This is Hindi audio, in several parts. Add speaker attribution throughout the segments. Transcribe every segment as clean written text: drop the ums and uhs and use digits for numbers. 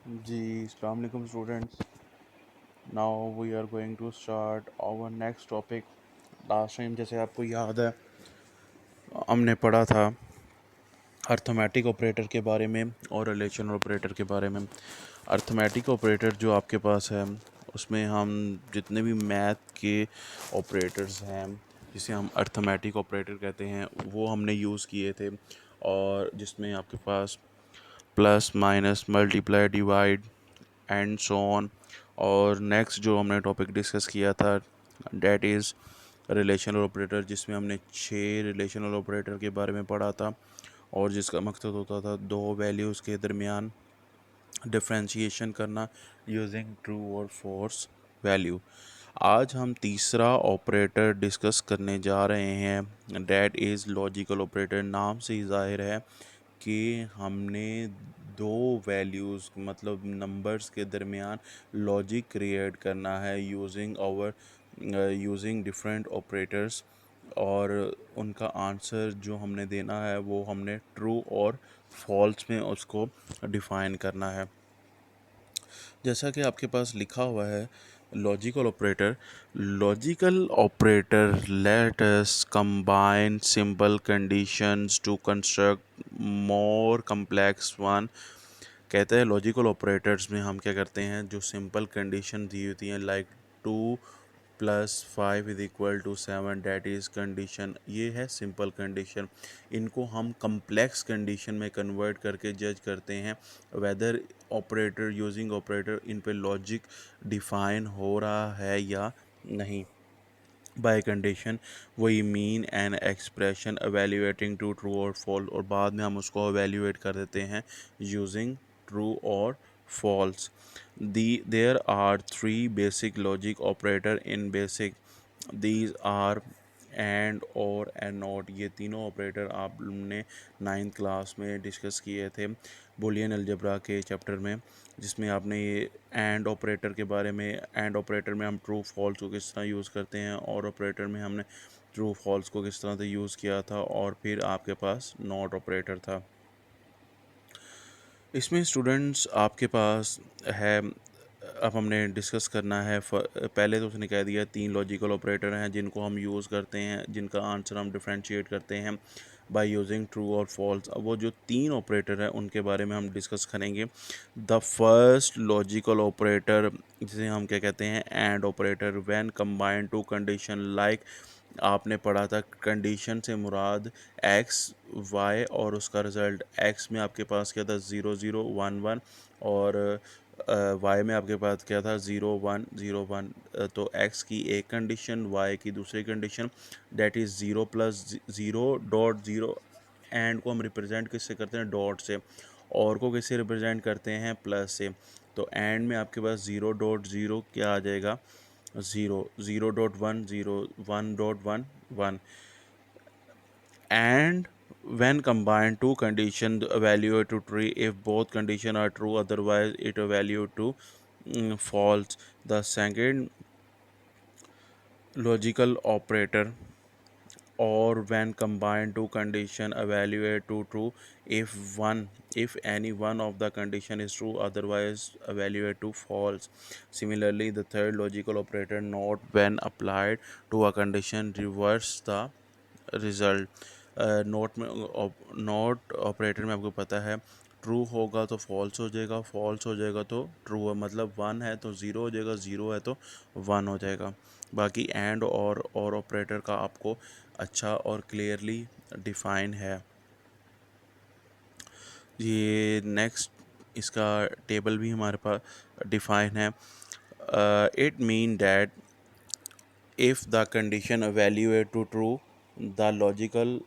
Speaker 1: जी अस्सलाम वालेकुम students. Now we are going to start our next topic. Last time जैसे आपको याद है हमने पढ़ा था अर्थमेटिक ऑपरेटर के बारे में और रिलेशनल ऑपरेटर के बारे में। अर्थमेटिक ऑपरेटर जो आपके पास है उसमें हम जितने भी मैथ के ऑपरेटर्स हैं जिसे हम अर्थमेटिक ऑपरेटर कहते हैं वो हमने यूज़ किए थे, और जिसमें आपके पास plus minus multiply divide and so on. और नेक्स्ट जो हमने टॉपिक डिस्कस किया था डेट इज़ रिलेशनल ऑपरेटर, जिसमें हमने 6 रिलेशनल ऑपरेटर के बारे में पढ़ा था और जिसका मकसद होता था दो वैल्यूज़ के दरमियान डिफरेंशिएशन करना यूजिंग ट्रू और फॉल्स वैल्यू। आज हम तीसरा ऑपरेटर डिस्कस करने जा रहे हैं, डेट इज़ लॉजिकल ऑपरेटर। नाम से ही जाहिर है कि हमने दो वैल्यूज़ मतलब नंबर्स के दरमियान लॉजिक क्रिएट करना है यूजिंग डिफरेंट ऑपरेटर्स, और उनका आंसर जो हमने देना है वो हमने ट्रू और फॉल्स में उसको डिफ़ाइन करना है। जैसा कि आपके पास लिखा हुआ है logical operator let us combine simple conditions to construct more complex one. कहते हैं लॉजिकल ऑपरेटर्स में हम क्या करते हैं, जो सिंपल कंडीशन दी होती हैं लाइक 2+5=7, डैट इज़ कंडीशन, ये है सिंपल कंडीशन। इनको हम कम्प्लेक्स कंडीशन में कन्वर्ट करके जज करते हैं वेदर ऑपरेटर यूजिंग ऑपरेटर इन पे लॉजिक डिफाइन हो रहा है या नहीं। बाय कंडीशन वही mean and expression evaluating to true और फॉल्स, और बाद में हम उसको एवेल्यूएट कर देते हैं यूजिंग ट्रू और false. There are three basic logic operator in basic, these are and और एंड नॉट। ये तीनों ऑपरेटर आपने 9th क्लास में डिस्कस किए थे बुलियन अलजेब्रा के चैप्टर में, जिसमें आपने ये एंड ऑपरेटर के बारे में, एंड ऑपरेटर में हम ट्रू फॉल्स को किस तरह यूज़ करते हैं और ऑपरेटर में हमने ट्रू फॉल्स को किस तरह से यूज़ किया था, और फिर आपके पास नॉट ऑपरेटर था। इसमें स्टूडेंट्स आपके पास है, अब हमने डिस्कस करना है पहले तो उसने कह दिया 3 लॉजिकल ऑपरेटर हैं जिनको हम यूज़ करते हैं, जिनका आंसर हम डिफरेंशिएट करते हैं बाय यूजिंग ट्रू और फॉल्स। अब वो जो 3 ऑपरेटर हैं उनके बारे में हम डिस्कस करेंगे। द फर्स्ट लॉजिकल ऑपरेटर जिसे हम क्या कहते हैं, and operator, when combine two condition like, आपने पढ़ा था कंडीशन से मुराद एक्स वाई और उसका रिज़ल्ट। एक्स में आपके पास क्या था 0 0 1 1, और वाई में आपके पास क्या था 0 1 0 1। तो एक्स की एक कंडीशन, वाई की दूसरी कंडीशन, डेट इज़ 0+0.0। एंड को हम रिप्रेजेंट किससे करते हैं, डॉट से, और को किससे रिप्रेजेंट करते हैं, प्लस से। तो एंड में आपके पास 0.0 क्या आ जाएगा, 0 0.1 0 1.1 1। And when combined two conditions evaluate to true if both conditions are true, otherwise it evaluate to false. The second logical operator, or when combined two condition evaluate to true if any one of the condition is true, otherwise evaluate to false. Similarly, the third logical operator, not, when applied to a condition reverse the result. Note operator में आपको पता है ट्रू होगा तो फॉल्स हो जाएगा, फॉल्स हो जाएगा तो ट्रू है, मतलब 1 है तो 0 हो जाएगा, 0 है तो 1 हो जाएगा। बाकी एंड और ऑपरेटर का आपको अच्छा और क्लियरली डिफाइन है। ये नेक्स्ट इसका टेबल भी हमारे पास डिफाइन है। It mean that if the condition evaluate to true, the logical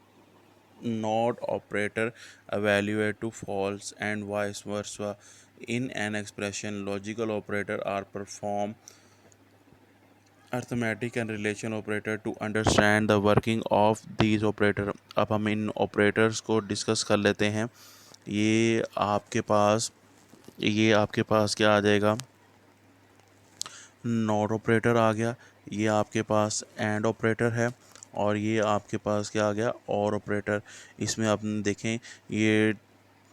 Speaker 1: not operator evaluate to false, and vice versa. In an expression, logical operator are perform arithmetic and relation operator to understand the working of these operator। अब हम इन ऑपरेटर्स को डिस्कस कर लेते हैं। ये आपके पास ये आपके पास क्या आ जाएगा, नॉट ऑपरेटर आ गया, ये आपके पास एंड ऑपरेटर है, और ये आपके पास क्या आ गया, और ऑपरेटर। इसमें आप देखें ये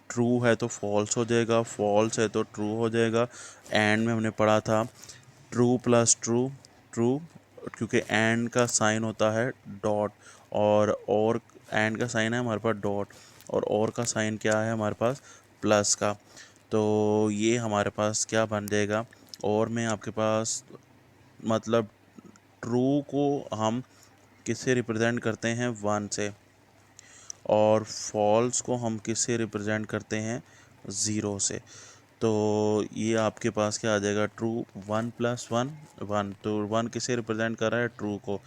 Speaker 1: ट्रू है तो फॉल्स हो जाएगा, फॉल्स है तो ट्रू हो जाएगा। एंड में हमने पढ़ा था ट्रू प्लस ट्रू, ट्रू, क्योंकि एंड का साइन होता है डॉट, और एंड का साइन है हमारे पास डॉट, और का साइन क्या है हमारे पास प्लस का। तो ये हमारे पास क्या बन जाएगा, और में आपके पास मतलब ट्रू को हम किससे रिप्रेजेंट करते हैं, वन से, और फॉल्स को हम किससे रिप्रेजेंट करते हैं, ज़ीरो से। तो ये आपके पास क्या आ जाएगा, true, one plus one, one, तो वन किसे रिप्रेजेंट कर रहा है, ट्रू को,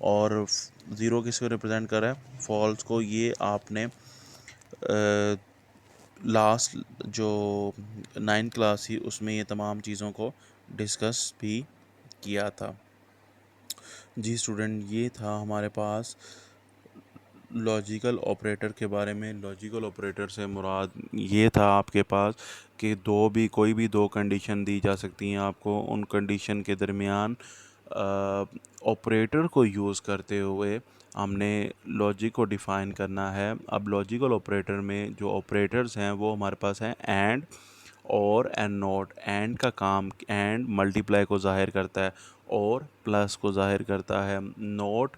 Speaker 1: और ज़ीरो किसे रिप्रेजेंट कर रहा है, फॉल्स को। ये आपने लास्ट जो 9 क्लास थी उसमें ये तमाम चीज़ों को डिस्कस भी किया था। जी स्टूडेंट, ये था हमारे पास लॉजिकल ऑपरेटर के बारे में। लॉजिकल ऑपरेटर से मुराद ये था आपके पास कि कोई भी दो कंडीशन दी जा सकती हैं आपको, उन कंडीशन के दरमियान ऑपरेटर को यूज़ करते हुए हमने लॉजिक को डिफ़ाइन करना है। अब लॉजिकल ऑपरेटर में जो ऑपरेटर्स हैं वो हमारे पास हैं एंड, और एंड नॉट। एंड का काम, एंड मल्टीप्लाई को ज़ाहिर करता है, और प्लस को ज़ाहिर करता है। नॉट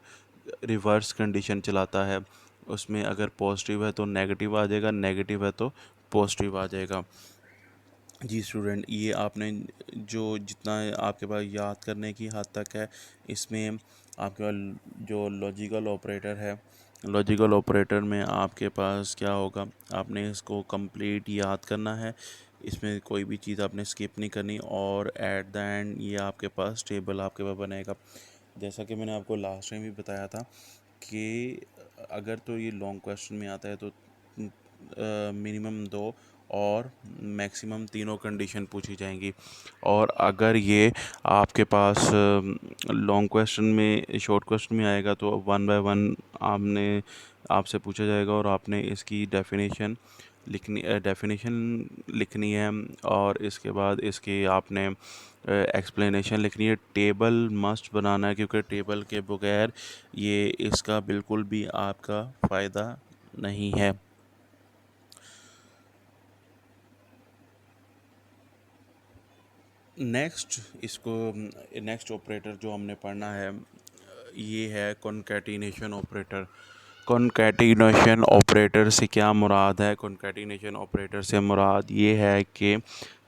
Speaker 1: रिवर्स कंडीशन चलाता है, उसमें अगर पॉजिटिव है तो नेगेटिव आ जाएगा, नेगेटिव है तो पॉजिटिव आ जाएगा। जी स्टूडेंट, ये आपने जो जितना आपके पास याद करने की हद तक है, इसमें आपके पास जो लॉजिकल ऑपरेटर है, लॉजिकल ऑपरेटर में आपके पास क्या होगा, आपने इसको कंप्लीट याद करना है, इसमें कोई भी चीज़ आपने स्किप नहीं करनी, और एट द एंड ये आपके पास टेबल आपके पास बनेगा। जैसा कि मैंने आपको लास्ट टाइम भी बताया था कि अगर तो ये लॉन्ग क्वेश्चन में आता है तो मिनिमम दो और मैक्सिमम तीनों कंडीशन पूछी जाएंगी, और अगर ये आपके पास लॉन्ग क्वेश्चन में, शॉर्ट क्वेश्चन में आएगा तो वन बाय वन आपसे पूछा जाएगा, और आपने इसकी डेफिनेशन लिखनी है, और इसके बाद इसकी आपने एक्सप्लेनेशन लिखनी है। टेबल मस्ट बनाना है, क्योंकि टेबल के बगैर ये इसका बिल्कुल भी आपका फ़ायदा नहीं है। नेक्स्ट ऑपरेटर जो हमने पढ़ना है ये है कॉन्कैटिनेशन ऑपरेटर। कॉन्कैटिनेशन ऑपरेटर से क्या मुराद है, कॉन्कैटिनेशन ऑपरेटर से मुराद ये है कि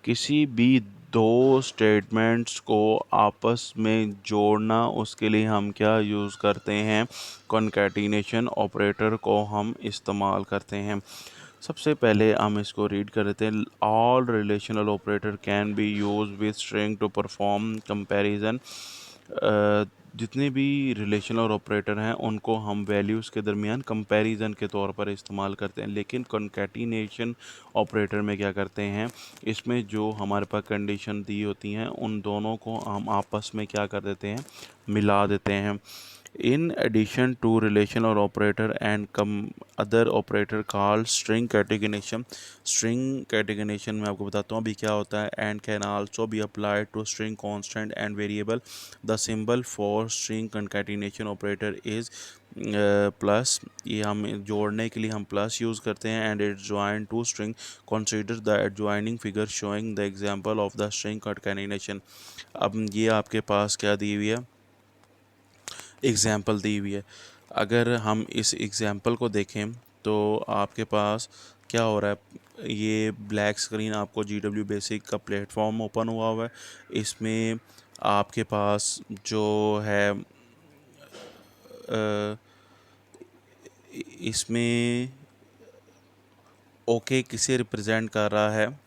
Speaker 1: किसी भी दो स्टेटमेंट्स को आपस में जोड़ना, उसके लिए हम क्या यूज़ करते हैं, कॉन्कैटिनेशन ऑपरेटर को हम इस्तेमाल करते हैं। सबसे पहले हम इसको रीड कर लेते हैं। All relational operator can be use with string to perform comparison. जितने भी रिलेशनल ऑपरेटर हैं उनको हम वैल्यूज़ के दरमियान कंपैरिजन के तौर पर इस्तेमाल करते हैं, लेकिन कॉन्कैटिनेशन ऑपरेटर में क्या करते हैं, इसमें जो हमारे पास कंडीशन दी होती हैं उन दोनों को हम आपस में क्या कर देते हैं, मिला देते हैं। In addition to relational operator and other operator called string concatenation। string concatenation में आपको बताता हूँ अभी क्या होता है। and can also be applied to string constant and variable। the symbol for string concatenation operator is plus. ये हम जोड़ने के लिए हम प्लस यूज़ करते हैं। and it join to string। consider the adjoining figure showing the example of the string concatenation। अब ये आपके पास क्या दी हुई है, एग्ज़ाम्पल दी हुई है। अगर हम इस एग्ज़ाम्पल को देखें तो आपके पास क्या हो रहा है, ये ब्लैक स्क्रीन आपको GW बेसिक का प्लेटफॉर्म ओपन हुआ है। इसमें आपके पास जो है इसमें ओके किसे रिप्रेजेंट कर रहा है,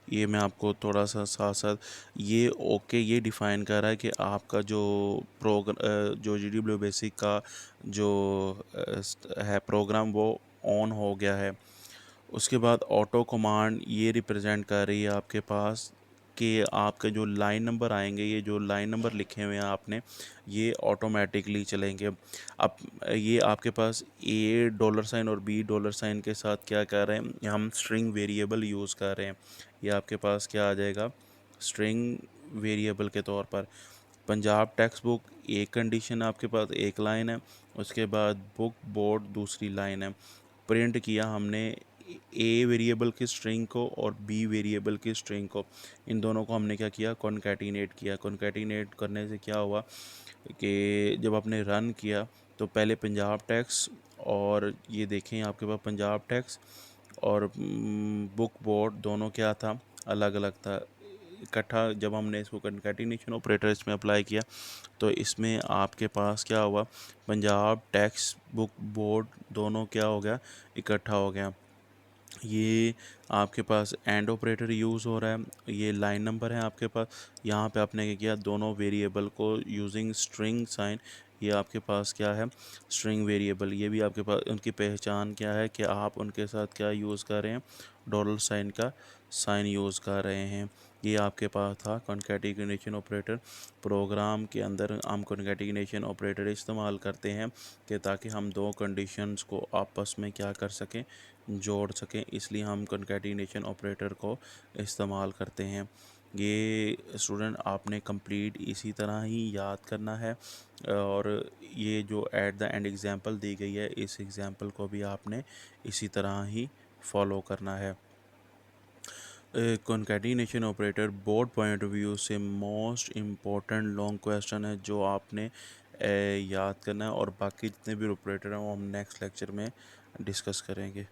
Speaker 1: ये मैं आपको थोड़ा सा साथ साथ, ये ओके ये डिफ़ाइन कर रहा है कि आपका जो जो GW बेसिक का जो है प्रोग्राम वो ऑन हो गया है। उसके बाद ऑटो कमांड ये रिप्रेजेंट कर रही है आपके पास कि आपके जो लाइन नंबर आएंगे, ये जो लाइन नंबर लिखे हुए हैं आपने, ये ऑटोमेटिकली चलेंगे। अब ये आपके पास ए डॉलर साइन और बी डॉलर साइन के साथ क्या कर रहे हैं, हम स्ट्रिंग वेरिएबल यूज़ कर रहे हैं। ये आपके पास क्या आ जाएगा, स्ट्रिंग वेरिएबल के तौर पर। पंजाब टेक्स्ट बुक एक कंडीशन आपके पास, एक लाइन है, उसके बाद बुक बोर्ड दूसरी लाइन है। प्रिंट किया हमने ए वेरिएबल की स्ट्रिंग को और बी वेरिएबल की स्ट्रिंग को, इन दोनों को हमने क्या किया, कॉन्कैटिनेट किया। कॉन्कैटिनेट करने से क्या हुआ कि जब आपने रन किया तो पहले पंजाब टैक्स, और ये देखें आपके पास पंजाब टैक्स और बुक बोर्ड दोनों क्या था, अलग अलग था। इकट्ठा जब हमने इसको कंकैटिनेशन ऑपरेटर इसमें अप्लाई किया तो इसमें आपके पास क्या हुआ, पंजाब टैक्स बुक बोर्ड दोनों क्या हो गया, इकट्ठा हो गया। ये आपके पास एंड ऑपरेटर यूज़ हो रहा है, ये लाइन नंबर है आपके पास। यहाँ पे आपने क्या किया, दोनों वेरिएबल को यूजिंग स्ट्रिंग साइन, ये आपके पास क्या है, स्ट्रिंग वेरिएबल। ये भी आपके पास उनकी पहचान क्या है कि आप उनके साथ क्या यूज़ कर रहे हैं, डॉलर साइन का साइन यूज़ कर रहे हैं। ये आपके पास था कॉन्कैटिनेशन ऑपरेटर। प्रोग्राम के अंदर हम कॉन्कैटिनेशन ऑपरेटर इस्तेमाल करते हैं कि ताकि हम दो कंडीशंस को आपस में क्या कर सकें, जोड़ सकें, इसलिए हम कॉन्कैटिनेशन ऑपरेटर को इस्तेमाल करते हैं। ये स्टूडेंट आपने कंप्लीट इसी तरह ही याद करना है, और ये जो एट द एंड एग्जांपल दी गई है, इस एग्जांपल को भी आपने इसी तरह ही फॉलो करना है। Concatenation operator board point of view से मोस्ट इम्पोर्टेंट लॉन्ग क्वेश्चन है जो आपने याद करना है, और बाकी जितने भी ऑपरेटर हैं वो हम नेक्स्ट लेक्चर में डिस्कस करेंगे।